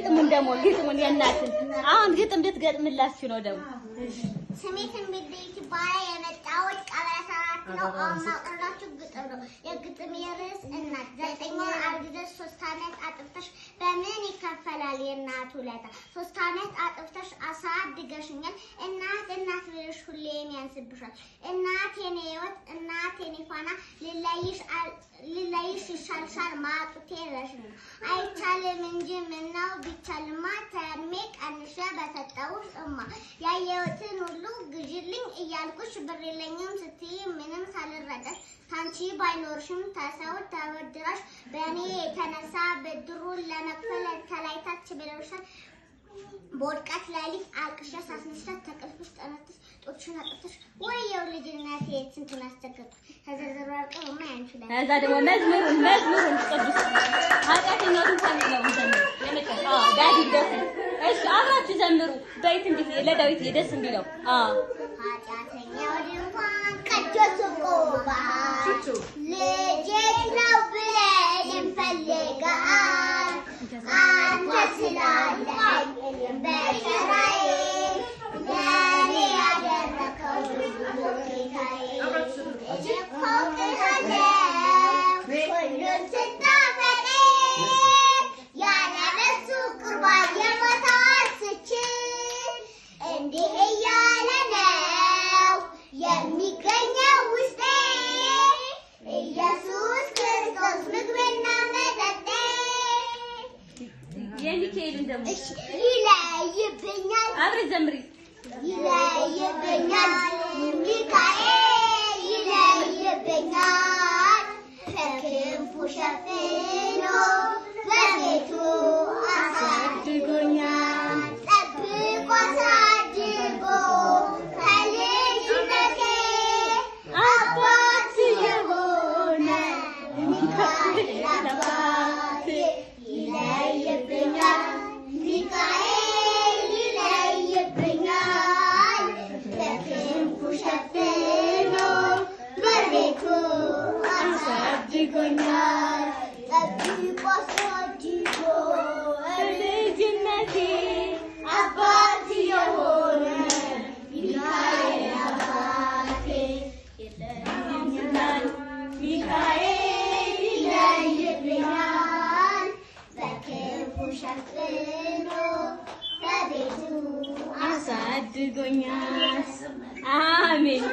ግጥሙን ደግሞ ግጥሙን የእናትን አሁን ግጥም ልትገጥምላችሁ ነው ደግሞ ስሜትን ቢልክ ባይ የመጣው ቀበሌ 4 ነው አማቀራችሁ ግጥም ነው የግጥም የርዕስ እናት 9 ወር አርግዘሽ 3 አመት አጥፍተሽ በምን ይከፈላል የእናት ውለታ 3 አመት አጥፍተሽ አሳድገሽኛል እናት ብለሽ ሁሌ የሚያንስብሻል እናት የኔ ህይወት እናት የኔ ፋና ልለይሽ ይሻልሻል ማጡቴ ረሽን አይቻልም እንጂ ምነው ቢቻልማ ተርሜ ቀንሼ በሰጠውሽ ጽማ ያየሁትን ሁሉ ግዢልኝ እያልኩሽ ብር የለኝም ስትይ ምንም ሳልረዳሽ ታንቺ ባይኖርሽም ተሰው ተበድራሽ በእኔ የተነሳ ብድሩን ለመክፈል ተላይታች ብለውሻል በወድቃት ላሊት አልቅሻ ሳስነሳት ተቀልፍሽ ጠናትሽ ጦችና ጠጥሽ ወየው ልጅነቴ ስንቱን አስተከኩ ተዘዘሩ አርቀው ማያንችላል ከዛ ደግሞ መዝሙሩን ቅዱስ ኃጢአተኛውን ሰምተው ዘምሩ የመጣ ዳዲ ደስ እሺ አብራችሁ ዘምሩ ዳዊት እንዴ ለዳዊት ደስ እንዲለው ኃጢአተኛው ድንኳን ቀደሱ ቆባ ልጅ ነው ብለን እንፈልጋለን አንተ ስላለኝ በሸራዬ ለኔ ያደረከው ጌታዬ እጅኮክራለሁ ሁሉን ስታፈቅር ያለነሱ ቁርባን የሞተውን ስችል እንዲህ እያለ ነው የሚገኘው ውስጤ ኢየሱስ ክርስቶስ ምግብና መጠጤ የሚካኤልን ደግሞ ይለይብኛል አብረን ዘምሪ ይለይብኛል ሚካኤል ይለይብኛል በክንፉ ሸፍኖ በቤቱ አሳድጎኛል ጠብቆ አሳድጎ ከልጅነቴ አባት የሆነ ሚካኤል አባቴ ይለይብኛል ሚካኤል ይለይብኛል በክንፉ ሸፍኖ በቤቱ አሳድጎኛል ጠብቆ አሳድጎ ልጅነቴ አባት የሆነ ሚካኤል አባቴ ይለይብኛል ሚካኤል ይለይብኛል በክንፉ ሸፍኖ በቤቱ አሳድጎኛል አሜን